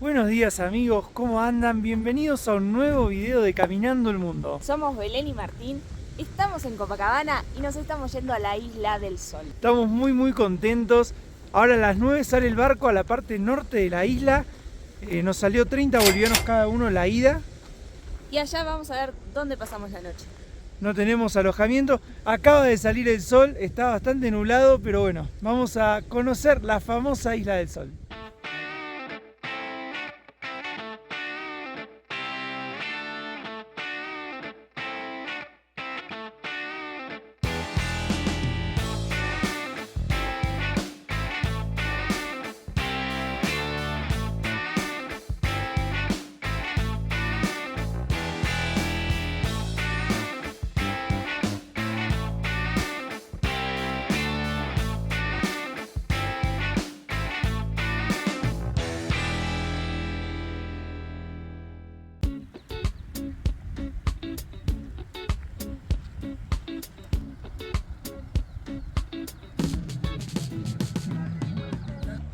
Buenos días amigos, ¿cómo andan? Bienvenidos a un nuevo video de Caminando el Mundo. Somos Belén y Martín, estamos en Copacabana y nos estamos yendo a la Isla del Sol. Estamos muy contentos. Ahora a las 9 sale el barco a la parte norte de la isla. Nos salió 30 bolivianos cada uno la ida. Y allá vamos a ver dónde pasamos la noche. No tenemos alojamiento. Acaba de salir el sol, está bastante nublado, pero bueno, vamos a conocer la famosa Isla del Sol.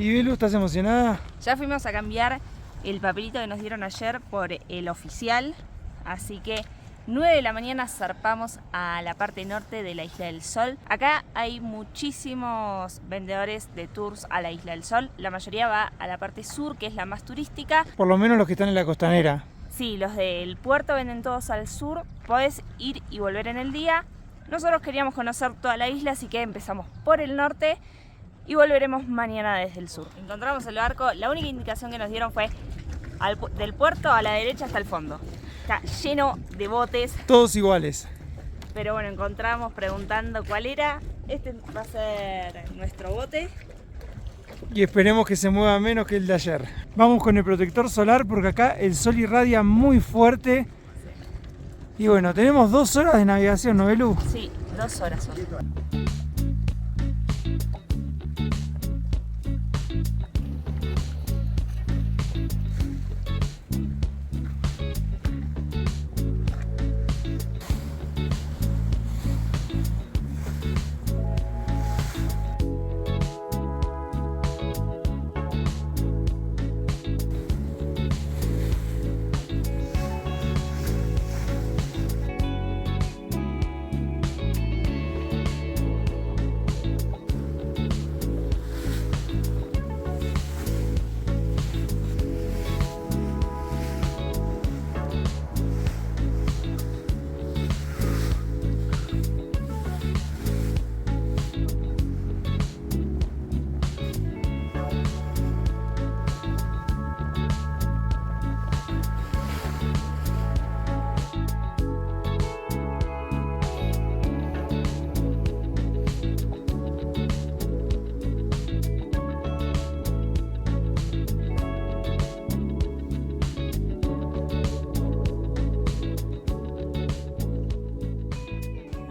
¿Y Belu, estás emocionada? Ya fuimos a cambiar el papelito que nos dieron ayer por el oficial, así que 9 de la mañana zarpamos a la parte norte de la Isla del Sol. Acá hay muchísimos vendedores de tours a la Isla del Sol, la mayoría va a la parte sur, que es la más turística. Por lo menos los que están en la costanera. Sí, los del puerto venden todos al sur, podés ir y volver en el día. Nosotros queríamos conocer toda la isla, así que empezamos por el norte y volveremos mañana desde el sur. Encontramos el barco, la única indicación que nos dieron fue del puerto a la derecha hasta el fondo. Está lleno de botes. Todos iguales. Pero bueno, encontramos preguntando cuál era. Este va a ser nuestro bote. Y esperemos que se mueva menos que el de ayer. Vamos con el protector solar porque acá el sol irradia muy fuerte. Sí. Y bueno, tenemos 2 horas de navegación, ¿no, Belu? Sí, 2 horas son.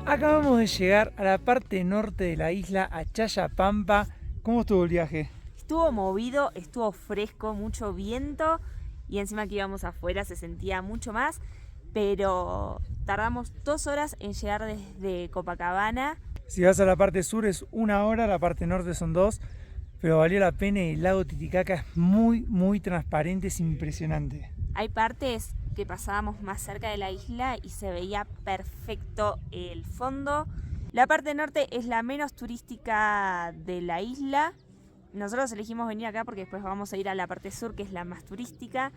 Acabamos de llegar a la parte norte de la isla, a Chayapampa. ¿Cómo estuvo el viaje? Estuvo movido, estuvo fresco, mucho viento y encima que íbamos afuera se sentía mucho más, pero tardamos 2 horas en llegar desde Copacabana. Si vas a la parte sur es 1 hora, la parte norte son 2, pero valió la pena. El lago Titicaca es muy transparente, es impresionante. Hay partes que pasábamos más cerca de la isla y se veía perfecto el fondo. La parte norte es la menos turística de la isla. Nosotros elegimos venir acá porque después vamos a ir a la parte sur, que es la más turística,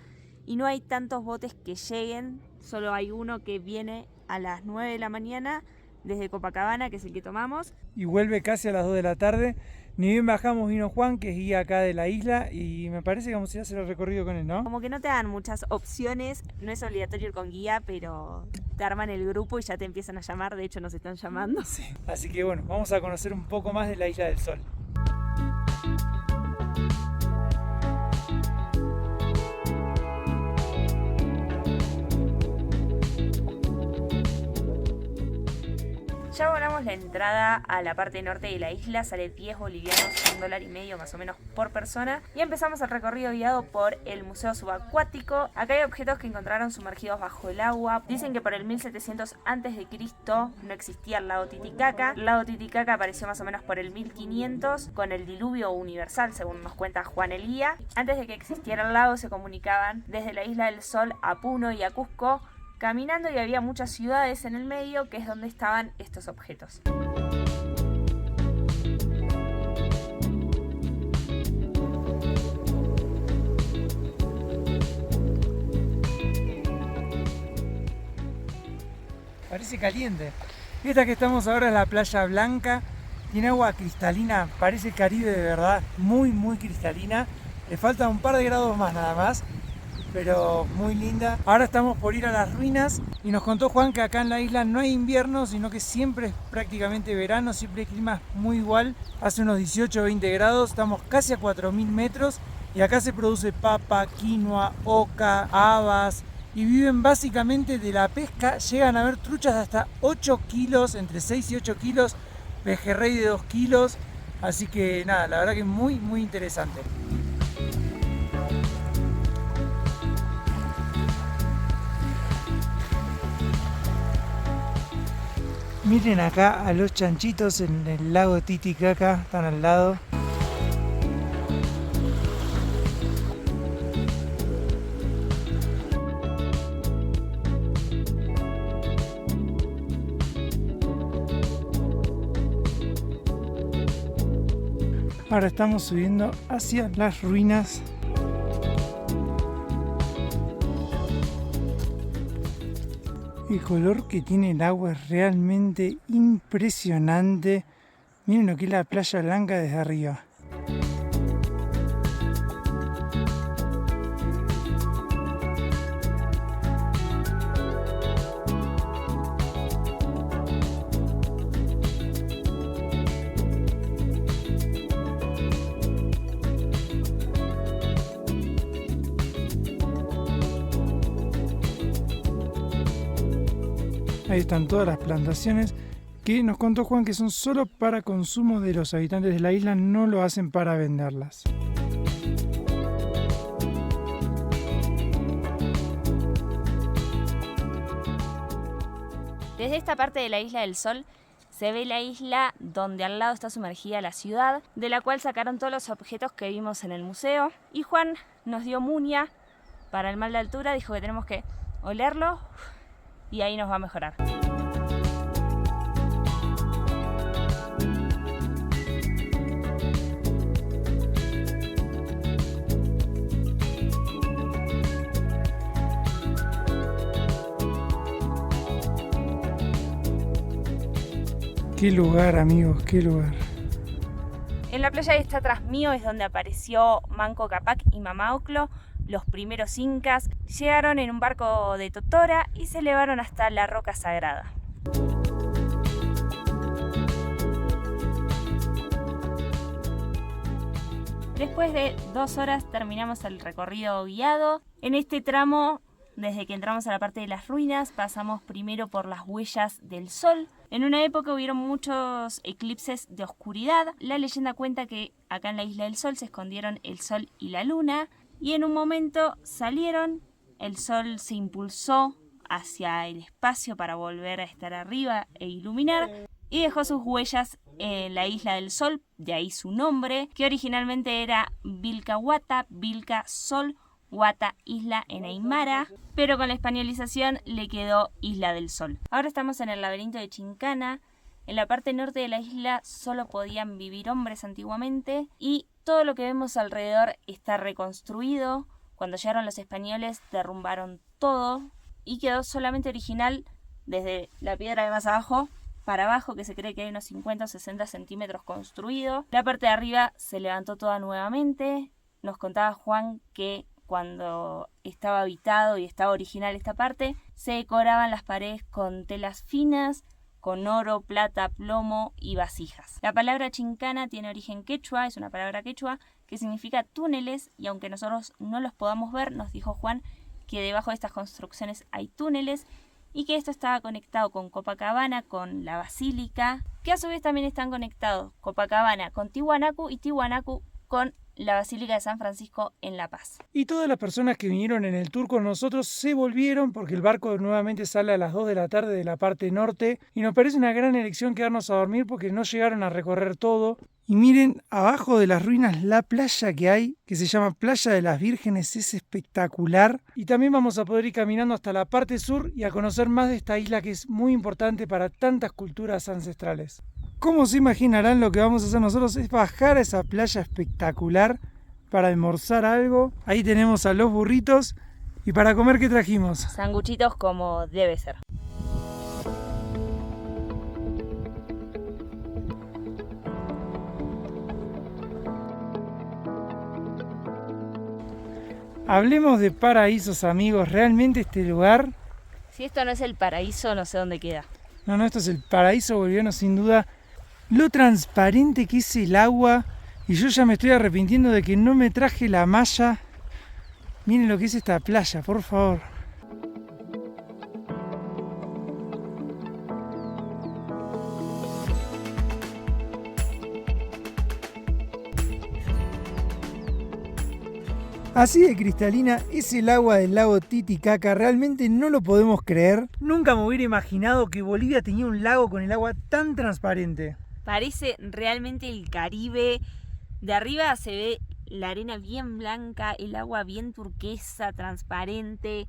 y no hay tantos botes que lleguen, solo hay uno que viene a las 9 de la mañana desde Copacabana, que es el que tomamos. Y vuelve casi a las 2 de la tarde. Ni bien bajamos vino Juan, que es guía acá de la isla, y me parece que vamos a ir a hacer el recorrido con él, ¿no? Como que no te dan muchas opciones, no es obligatorio ir con guía, pero te arman el grupo y ya te empiezan a llamar, de hecho nos están llamando. Sí. Así que bueno, vamos a conocer un poco más de la Isla del Sol. Ya volamos recordemos, la entrada a la parte norte de la isla sale 10 bolivianos, $1.50 más o menos por persona. Y empezamos el recorrido guiado por el Museo Subacuático. Acá hay objetos que encontraron sumergidos bajo el agua. Dicen que por el 1700 a.C. no existía el lago Titicaca. El lago Titicaca apareció más o menos por el 1500 con el diluvio universal, según nos cuenta Juan el Guía. Antes de que existiera el lago se comunicaban desde la Isla del Sol a Puno y a Cusco caminando, y había muchas ciudades en el medio, que es donde estaban estos objetos. Parece caliente. Esta que estamos ahora es la Playa Blanca. Tiene agua cristalina, parece Caribe de verdad, muy muy cristalina. Le falta un par de grados más nada más, pero muy linda. Ahora estamos por ir a las ruinas y nos contó Juan que acá en la isla no hay invierno, sino que siempre es prácticamente verano, siempre hay clima muy igual. Hace unos 18 o 20 grados, estamos casi a 4.000 metros y acá se produce papa, quinoa, oca, habas y viven básicamente de la pesca. Llegan a haber truchas de hasta 8 kilos, entre 6 y 8 kilos, pejerrey de 2 kilos, así que nada, la verdad que muy muy interesante. Miren acá a los chanchitos en el lago Titicaca, están al lado. Ahora estamos subiendo hacia las ruinas. El color que tiene el agua es realmente impresionante. Miren lo que es la Playa Blanca desde arriba. Ahí están todas las plantaciones que nos contó Juan que son solo para consumo de los habitantes de la isla, no lo hacen para venderlas. Desde esta parte de la Isla del Sol se ve la isla donde al lado está sumergida la ciudad, de la cual sacaron todos los objetos que vimos en el museo. Y Juan nos dio muña para el mal de altura, dijo que tenemos que olerlo y ahí nos va a mejorar. Qué lugar, amigos, qué lugar. En la playa que está atrás mío es donde apareció Manco Cápac y Mama Ocllo, los primeros incas. Llegaron en un barco de totora y se elevaron hasta la roca sagrada. Después de 2 horas terminamos el recorrido guiado. En este tramo, desde que entramos a la parte de las ruinas, pasamos primero por las huellas del sol. En una época hubieron muchos eclipses de oscuridad. La leyenda cuenta que acá en la Isla del Sol se escondieron el sol y la luna, y en un momento salieron, el sol se impulsó hacia el espacio para volver a estar arriba e iluminar, y dejó sus huellas en la Isla del Sol, de ahí su nombre, que originalmente era Vilcahuata, Vilca Sol, Huata Isla en Aymara, pero con la españolización le quedó Isla del Sol. Ahora estamos en el laberinto de Chincana. En la parte norte de la isla solo podían vivir hombres antiguamente y todo lo que vemos alrededor está reconstruido. Cuando llegaron los españoles derrumbaron todo y quedó solamente original desde la piedra de más abajo para abajo, que se cree que hay unos 50 o 60 centímetros construido. La parte de arriba se levantó toda nuevamente. Nos contaba Juan que cuando estaba habitado y estaba original esta parte, se decoraban las paredes con telas finas, con oro, plata, plomo y vasijas. La palabra chincana tiene origen quechua, es una palabra quechua que significa túneles, y aunque nosotros no los podamos ver, nos dijo Juan que debajo de estas construcciones hay túneles, y que esto estaba conectado con Copacabana, con la Basílica, que a su vez también están conectados Copacabana con Tiwanaku y Tiwanaku con la Basílica de San Francisco en La Paz. Y todas las personas que vinieron en el tour con nosotros se volvieron porque el barco nuevamente sale a las 2 de la tarde de la parte norte y nos parece una gran elección quedarnos a dormir porque no llegaron a recorrer todo. Y miren, abajo de las ruinas la playa que hay, que se llama Playa de las Vírgenes, es espectacular. Y también vamos a poder ir caminando hasta la parte sur y a conocer más de esta isla que es muy importante para tantas culturas ancestrales. Como se imaginarán, lo que vamos a hacer nosotros es bajar a esa playa espectacular para almorzar algo. Ahí tenemos a los burritos. ¿Y para comer qué trajimos? Sanguchitos como debe ser. Hablemos de paraísos, amigos. Realmente este lugar... Si esto no es el paraíso, no sé dónde queda. No, esto es el paraíso boliviano sin duda. Lo transparente que es el agua. Y yo ya me estoy arrepintiendo de que no me traje la malla. Miren lo que es esta playa, por favor. Así de cristalina es el agua del lago Titicaca, realmente no lo podemos creer. Nunca me hubiera imaginado que Bolivia tenía un lago con el agua tan transparente. Parece realmente el Caribe. De arriba se ve la arena bien blanca, el agua bien turquesa, transparente.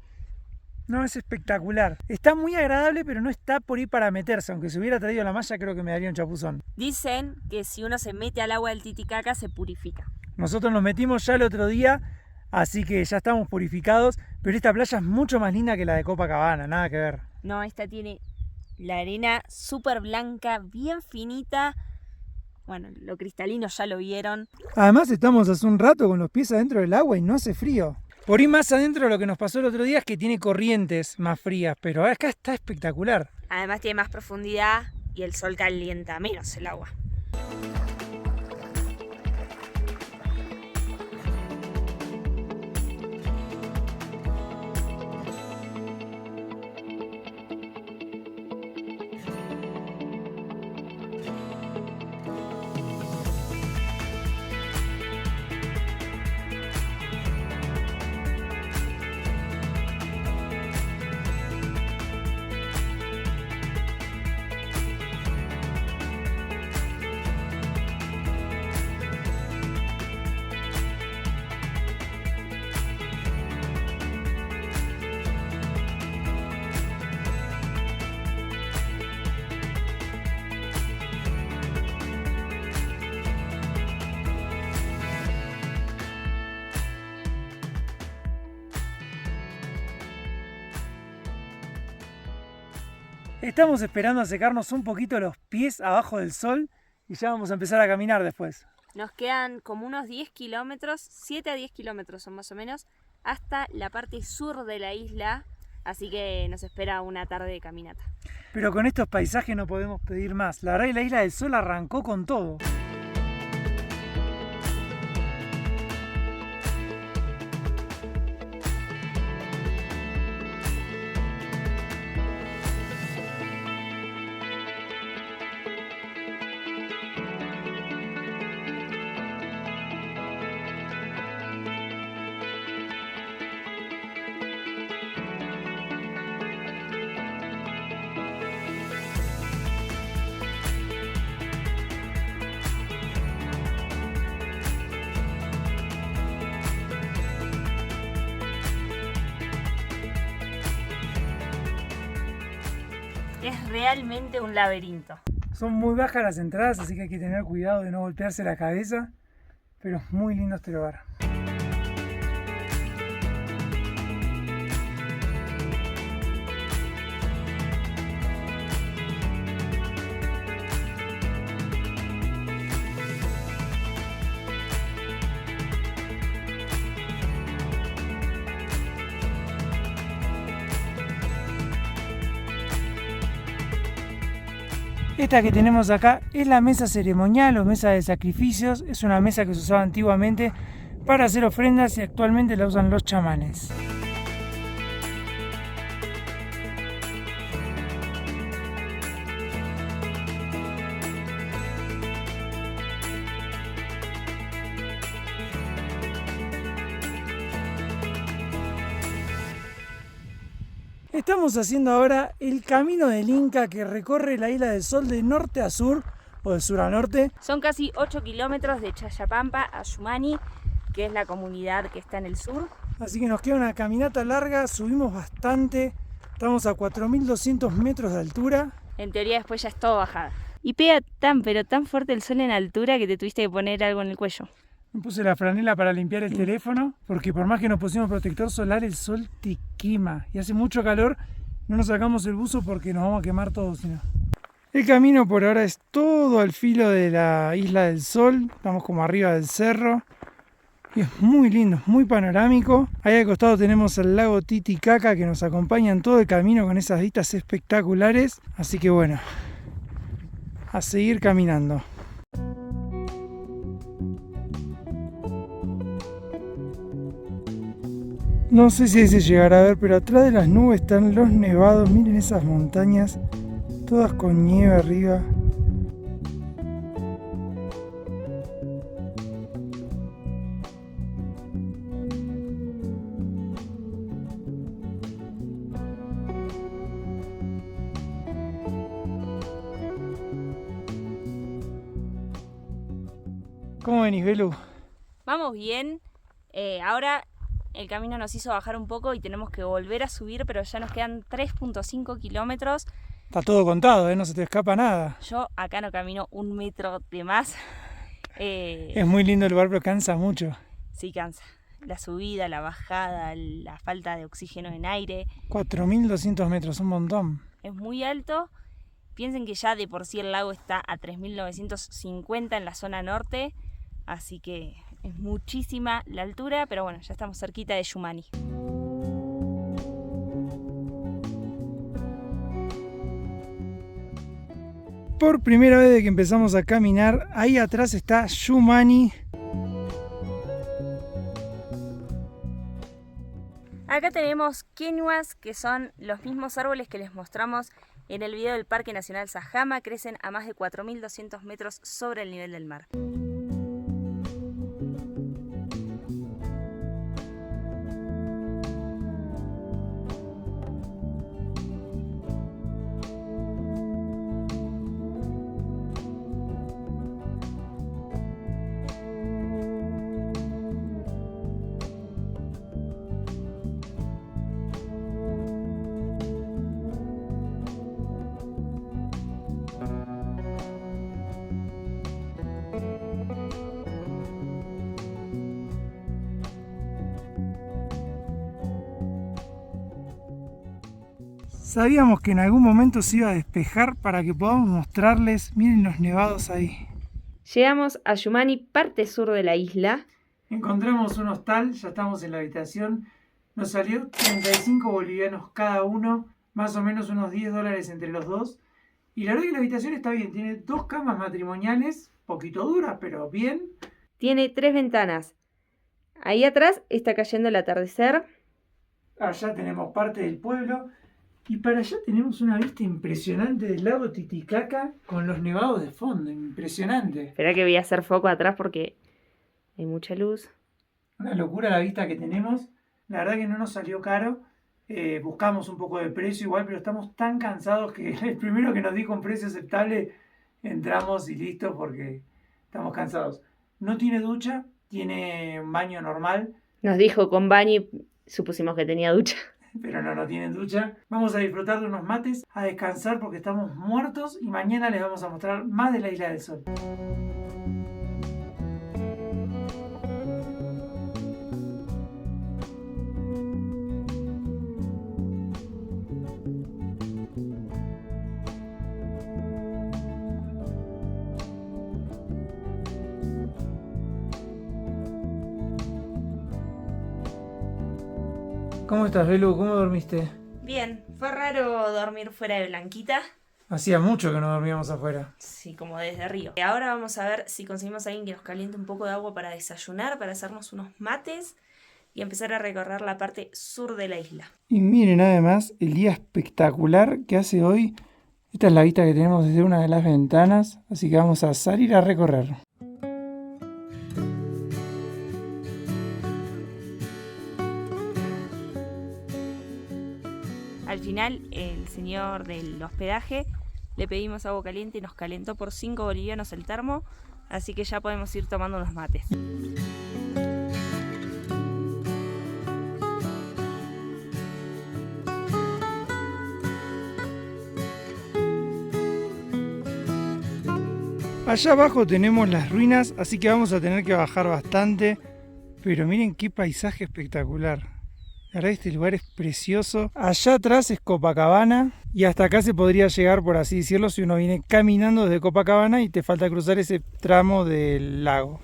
No, es espectacular. Está muy agradable, pero no está por ir para meterse. Aunque si hubiera traído la malla, creo que me daría un chapuzón. Dicen que si uno se mete al agua del Titicaca, se purifica. Nosotros nos metimos ya el otro día, así que ya estamos purificados. Pero esta playa es mucho más linda que la de Copacabana, nada que ver. No, esta tiene la arena súper blanca, bien finita. Bueno, lo cristalino ya lo vieron. Además estamos hace un rato con los pies adentro del agua y no hace frío. Por ir más adentro, lo que nos pasó el otro día es que tiene corrientes más frías, pero acá está espectacular. Además tiene más profundidad y el sol calienta menos el agua. Estamos esperando a secarnos un poquito los pies abajo del sol y ya vamos a empezar a caminar después. Nos quedan como unos 10 kilómetros, 7 a 10 kilómetros son más o menos, hasta la parte sur de la isla, así que nos espera una tarde de caminata. Pero con estos paisajes no podemos pedir más. La verdad que la Isla del Sol arrancó con todo. Es realmente un laberinto. Son muy bajas las entradas, así que hay que tener cuidado de no golpearse la cabeza, pero es muy lindo este lugar. Esta que tenemos acá es la mesa ceremonial o mesa de sacrificios. Es una mesa que se usaba antiguamente para hacer ofrendas y actualmente la usan los chamanes. Estamos haciendo ahora el camino del Inca que recorre la Isla del Sol de norte a sur o de sur a norte. Son casi 8 kilómetros de Chayapampa a Yumani, que es la comunidad que está en el sur. Así que nos queda una caminata larga, subimos bastante, estamos a 4.200 metros de altura. En teoría después ya es todo bajada. Y pega pero tan fuerte el sol en altura que te tuviste que poner algo en el cuello. Me puse la franela para limpiar el teléfono, porque por más que nos pusimos protector solar, el sol te quema. Y hace mucho calor, no nos sacamos el buzo porque nos vamos a quemar todos, sino. El camino por ahora es todo al filo de la Isla del Sol, estamos como arriba del cerro. Y es muy lindo, muy panorámico. Ahí al costado tenemos el lago Titicaca que nos acompaña en todo el camino con esas vistas espectaculares. Así que bueno, a seguir caminando. No sé si se llegará a ver, pero atrás de las nubes están los nevados. Miren esas montañas, todas con nieve arriba. ¿Cómo venís, Belu? Vamos bien. Ahora el camino nos hizo bajar un poco y tenemos que volver a subir, pero ya nos quedan 3.5 kilómetros. Está todo contado, no se te escapa nada. Yo acá no camino un metro de más. Es muy lindo el lugar, pero cansa mucho. Sí, cansa. La subida, la bajada, la falta de oxígeno en aire. 4.200 metros, un montón. Es muy alto. Piensen que ya de por sí el lago está a 3.950 en la zona norte. Así que es muchísima la altura, pero bueno, ya estamos cerquita de Yumani. Por primera vez de que empezamos a caminar, ahí atrás está Yumani. Acá tenemos quenuas, que son los mismos árboles que les mostramos en el video del Parque Nacional Sajama. Crecen a más de 4.200 metros sobre el nivel del mar. Sabíamos que en algún momento se iba a despejar para que podamos mostrarles, miren los nevados ahí. Llegamos a Yumani, parte sur de la isla. Encontramos un hostal, ya estamos en la habitación. Nos salió 35 bolivianos cada uno, más o menos unos $10 entre los dos. Y la verdad que la habitación está bien, tiene 2 camas matrimoniales, poquito duras, pero bien. Tiene 3 ventanas. Ahí atrás está cayendo el atardecer. Allá tenemos parte del pueblo. Y para allá tenemos una vista impresionante del lago Titicaca con los nevados de fondo, impresionante. Espera que voy a hacer foco atrás porque hay mucha luz. Una locura la vista que tenemos. La verdad que no nos salió caro. Buscamos un poco de precio igual, pero estamos tan cansados que el primero que nos dijo un precio aceptable, entramos y listo porque estamos cansados. No tiene ducha, tiene un baño normal. Nos dijo con baño y supusimos que tenía ducha. Pero no tienen ducha. Vamos a disfrutar de unos mates, a descansar porque estamos muertos y mañana les vamos a mostrar más de la Isla del Sol. ¿Cómo estás, Belu? ¿Cómo dormiste? Bien, fue raro dormir fuera de Blanquita. Hacía mucho que no dormíamos afuera. Sí, como desde Río. Ahora vamos a ver si conseguimos a alguien que nos caliente un poco de agua para desayunar, para hacernos unos mates y empezar a recorrer la parte sur de la isla. Y miren además el día espectacular que hace hoy. Esta es la vista que tenemos desde una de las ventanas, así que vamos a salir a recorrer. Al final, el señor del hospedaje le pedimos agua caliente y nos calentó por 5 bolivianos el termo, así que ya podemos ir tomando unos mates. Allá abajo tenemos las ruinas, así que vamos a tener que bajar bastante. Pero miren qué paisaje espectacular. La verdad este lugar es precioso. Allá atrás es Copacabana y hasta acá se podría llegar, por así decirlo, si uno viene caminando desde Copacabana y te falta cruzar ese tramo del lago.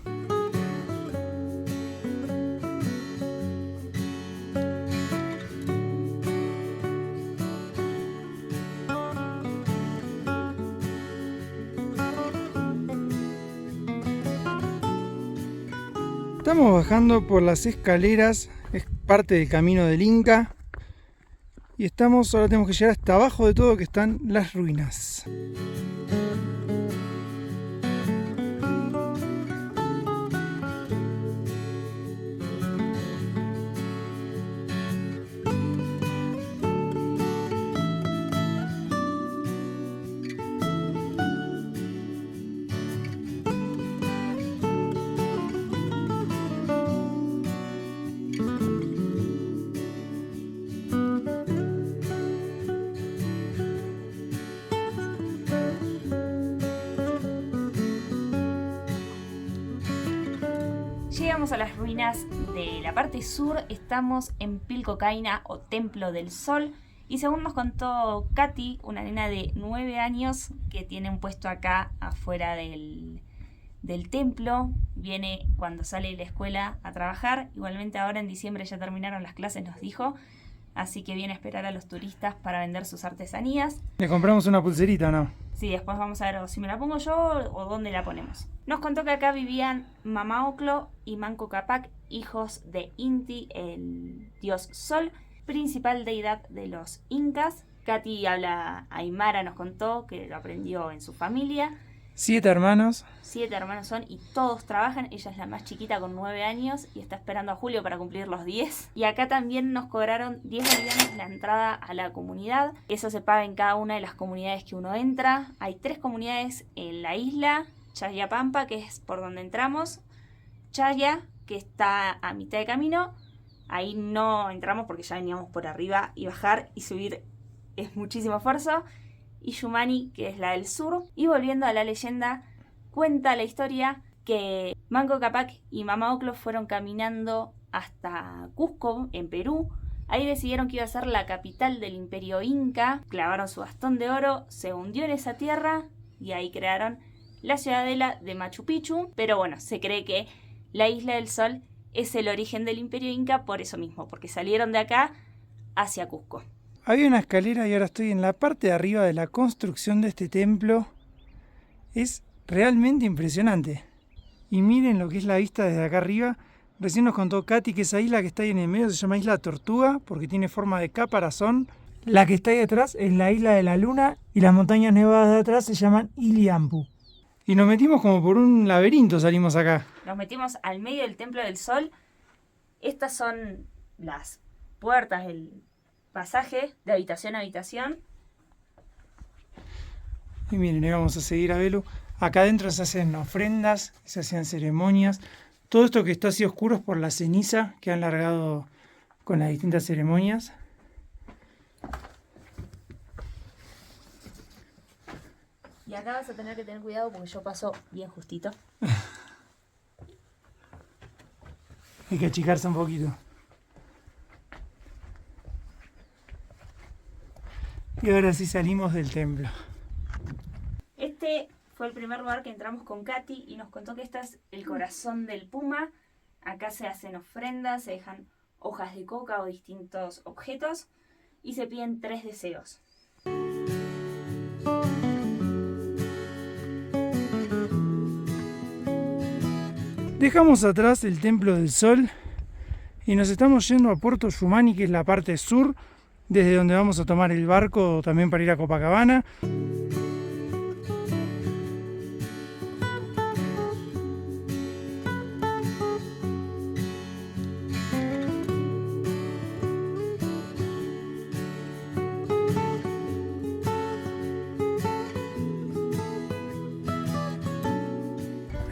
Estamos bajando por las escaleras, es parte del camino del Inca. Y ahora tenemos que llegar hasta abajo de todo, que están las ruinas. Llegamos a las ruinas de la parte sur, estamos en Pilcocaina o Templo del Sol y según nos contó Katy, una nena de 9 años que tiene un puesto acá afuera del templo, viene cuando sale de la escuela a trabajar, igualmente ahora en diciembre ya terminaron las clases nos dijo, así que viene a esperar a los turistas para vender sus artesanías. ¿Le compramos una pulserita o no? Sí, después vamos a ver si me la pongo yo o dónde la ponemos. Nos contó que acá vivían Mama Oclo y Manco Cápac, hijos de Inti, el dios sol, principal deidad de los incas. Katy habla aymara, nos contó que lo aprendió en su familia. 7 hermanos. 7 hermanos son y todos trabajan. Ella es la más chiquita con 9 años y está esperando a Julio para cumplir los 10. Y acá también nos cobraron 10 bolivianos la entrada a la comunidad. Eso se paga en cada una de las comunidades que uno entra. Hay 3 comunidades en la isla. Chayapampa, que es por donde entramos. Chaya, que está a mitad de camino. Ahí no entramos porque ya veníamos por arriba y bajar y subir es muchísimo esfuerzo. Y Yumani, que es la del sur. Y volviendo a la leyenda, cuenta la historia que Manco Cápac y Mama Oclo fueron caminando hasta Cusco, en Perú. Ahí decidieron que iba a ser la capital del imperio inca, clavaron su bastón de oro, se hundió en esa tierra y ahí crearon la ciudadela de Machu Picchu. Pero bueno, se cree que la Isla del Sol es el origen del imperio inca por eso mismo, porque salieron de acá hacia Cusco. Había una escalera y ahora estoy en la parte de arriba de la construcción de este templo. Es realmente impresionante. Y miren lo que es la vista desde acá arriba. Recién nos contó Katy que esa isla que está ahí en el medio se llama Isla Tortuga porque tiene forma de caparazón. La que está ahí atrás es la Isla de la Luna y las montañas nevadas de atrás se llaman Iliampu. Y nos metimos como por un laberinto, salimos acá. Nos metimos al medio del Templo del Sol. Estas son las puertas, el pasaje de habitación a habitación. Y miren, ahí vamos a seguir a Belu. Acá adentro se hacen ofrendas, se hacen ceremonias. Todo esto que está así oscuro es por la ceniza que han largado con las distintas ceremonias. Y acá vas a tener que tener cuidado porque yo paso bien justito. Hay que achicarse un poquito. Y ahora sí salimos del templo. Este fue el primer lugar que entramos con Katy y nos contó que este es el corazón del puma. Acá se hacen ofrendas, se dejan hojas de coca o distintos objetos y se piden 3 deseos. Dejamos atrás el Templo del Sol y nos estamos yendo a Puerto Yumani, que es la parte sur, desde donde vamos a tomar el barco también para ir a Copacabana.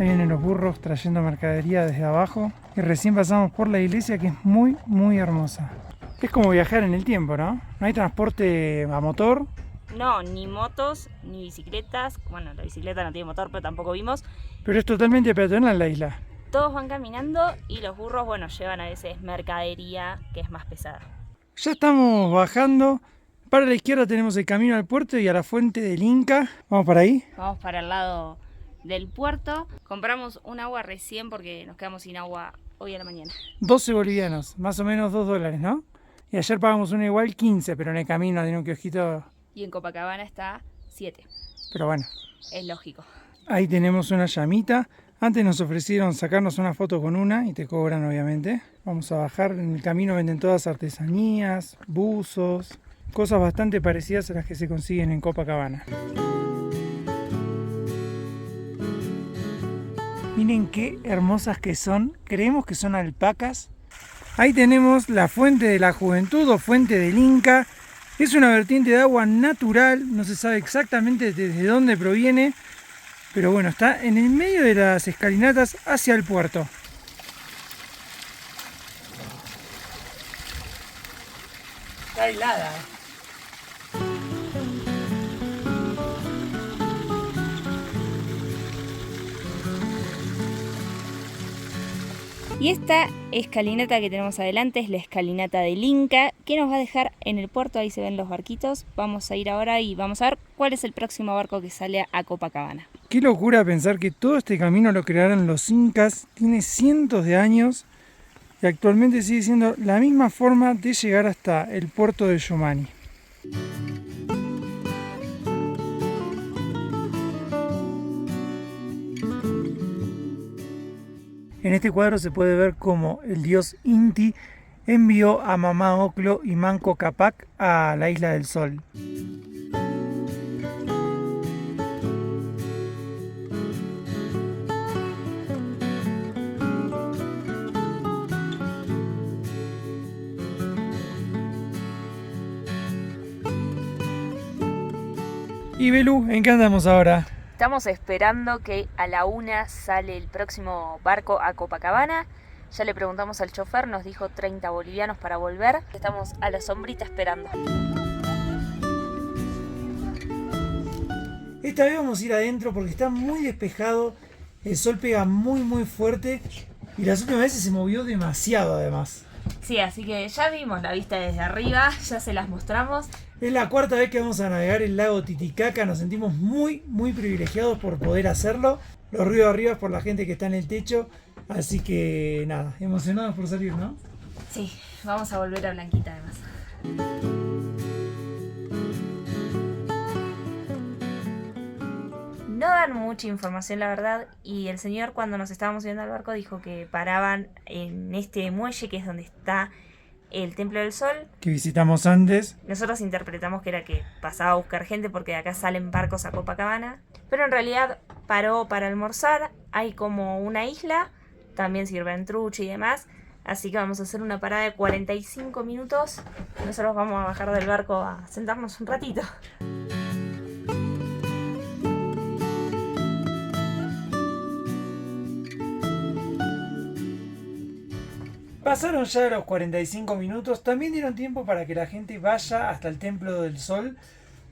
Ahí vienen los burros trayendo mercadería desde abajo. Y recién pasamos por la iglesia, que es muy, muy hermosa. Es como viajar en el tiempo, ¿no? No hay transporte a motor. No, ni motos, ni bicicletas. Bueno, la bicicleta no tiene motor, pero tampoco vimos. Pero es totalmente peatonal la isla. Todos van caminando y los burros, bueno, llevan a veces mercadería que es más pesada. Ya estamos bajando. Para la izquierda tenemos el camino al puerto y a la fuente del Inca. ¿Vamos para ahí? Vamos para el lado del puerto. Compramos un agua recién porque nos quedamos sin agua hoy a la mañana. 12 bolivianos, más o menos $2, ¿no? Y ayer pagamos una igual 15, pero en el camino tiene un kiosquito. Y en Copacabana está 7. Pero bueno. Es lógico. Ahí tenemos una llamita. Antes nos ofrecieron sacarnos una foto con una y te cobran obviamente. Vamos a bajar. En el camino venden todas artesanías, buzos, cosas bastante parecidas a las que se consiguen en Copacabana. Miren qué hermosas que son. Creemos que son alpacas. Ahí tenemos la fuente de la juventud o fuente del Inca. Es una vertiente de agua natural. No se sabe exactamente desde dónde proviene. Pero bueno, está en el medio de las escalinatas hacia el puerto. Está helada. Y esta escalinata que tenemos adelante es la escalinata del Inca, que nos va a dejar en el puerto. Ahí se ven los barquitos. Vamos a ir ahora y vamos a ver cuál es el próximo barco que sale a Copacabana. Qué locura pensar que todo este camino lo crearon los incas, tiene cientos de años y actualmente sigue siendo la misma forma de llegar hasta el puerto de Yumani. En este cuadro se puede ver cómo el dios Inti envió a Mamá Oclo y Manco Cápac a la Isla del Sol. Y Belú, ¿en qué andamos ahora? Estamos esperando que a la 1 sale el próximo barco a Copacabana. Ya le preguntamos al chofer, nos dijo 30 bolivianos para volver. Estamos a la sombrita esperando. Esta vez vamos a ir adentro porque está muy despejado, el sol pega muy muy fuerte y las últimas veces se movió demasiado además. Sí, así que ya vimos la vista desde arriba, ya se las mostramos. Es la cuarta vez que vamos a navegar el lago Titicaca, nos sentimos muy muy privilegiados por poder hacerlo. Los ruidos arriba es por la gente que está en el techo, así que nada, emocionados por salir, ¿no? Sí, vamos a volver a Blanquita además. No dan mucha información, la verdad, y el señor cuando nos estábamos subiendo al barco dijo que paraban en este muelle que es donde está el Templo del Sol. Que visitamos antes. Nosotros interpretamos que era que pasaba a buscar gente porque de acá salen barcos a Copacabana, pero en realidad paró para almorzar. Hay como una isla, también sirven trucha y demás, así que vamos a hacer una parada de 45 minutos. Nosotros vamos a bajar del barco a sentarnos un ratito. Pasaron ya los 45 minutos, también dieron tiempo para que la gente vaya hasta el Templo del Sol,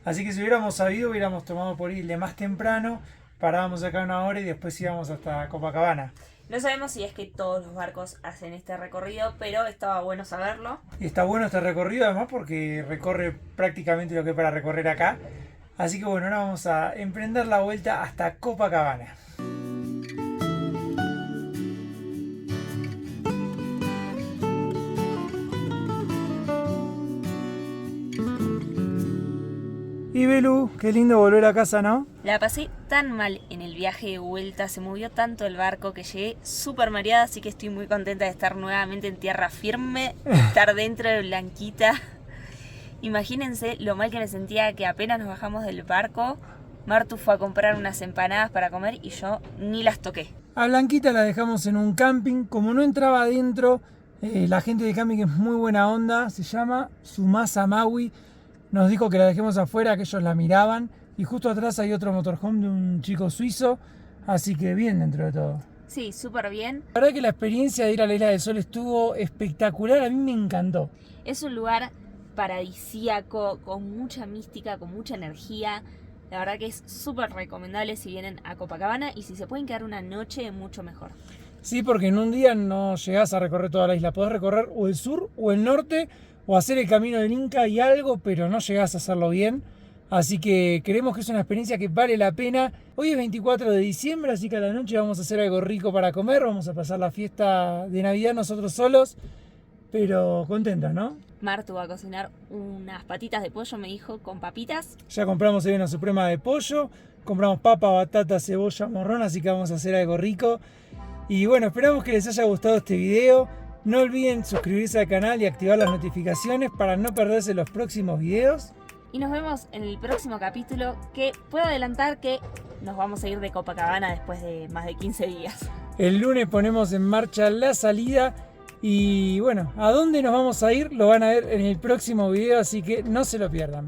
así que si hubiéramos sabido hubiéramos tomado por ir de más temprano, parábamos acá una hora y después íbamos hasta Copacabana. No sabemos si es que todos los barcos hacen este recorrido, pero estaba bueno saberlo. Y está bueno este recorrido además porque recorre prácticamente lo que hay para recorrer acá, así que bueno, ahora vamos a emprender la vuelta hasta Copacabana. Y Belú, qué lindo volver a casa, ¿no? La pasé tan mal en el viaje de vuelta, se movió tanto el barco que llegué súper mareada, así que estoy muy contenta de estar nuevamente en tierra firme, estar dentro de Blanquita. Imagínense lo mal que me sentía que apenas nos bajamos del barco, Martu fue a comprar unas empanadas para comer y yo ni las toqué. A Blanquita la dejamos en un camping, como no entraba adentro, la gente de camping es muy buena onda, se llama Sumasa Maui. Nos dijo que la dejemos afuera, que ellos la miraban. Y justo atrás hay otro motorhome de un chico suizo. Así que bien dentro de todo. Sí, súper bien. La verdad que la experiencia de ir a la Isla del Sol estuvo espectacular, a mí me encantó. Es un lugar paradisíaco, con mucha mística, con mucha energía. La verdad que es súper recomendable si vienen a Copacabana y si se pueden quedar una noche, mucho mejor. Sí, porque en un día no llegás a recorrer toda la isla. Podés recorrer o el sur o el norte o hacer el camino del Inca y algo, pero no llegás a hacerlo bien. Así que creemos que es una experiencia que vale la pena. Hoy es 24 de diciembre, así que a la noche vamos a hacer algo rico para comer. Vamos a pasar la fiesta de Navidad nosotros solos, pero contentos, ¿no? Martu va a cocinar unas patitas de pollo, me dijo, con papitas. Ya compramos hoy una suprema de pollo, compramos papa, batata, cebolla, morrón, así que vamos a hacer algo rico. Y bueno, esperamos que les haya gustado este video. No olviden suscribirse al canal y activar las notificaciones para no perderse los próximos videos. Y nos vemos en el próximo capítulo, que puedo adelantar que nos vamos a ir de Copacabana después de más de 15 días. El lunes ponemos en marcha la salida y bueno, a dónde nos vamos a ir lo van a ver en el próximo video, así que no se lo pierdan.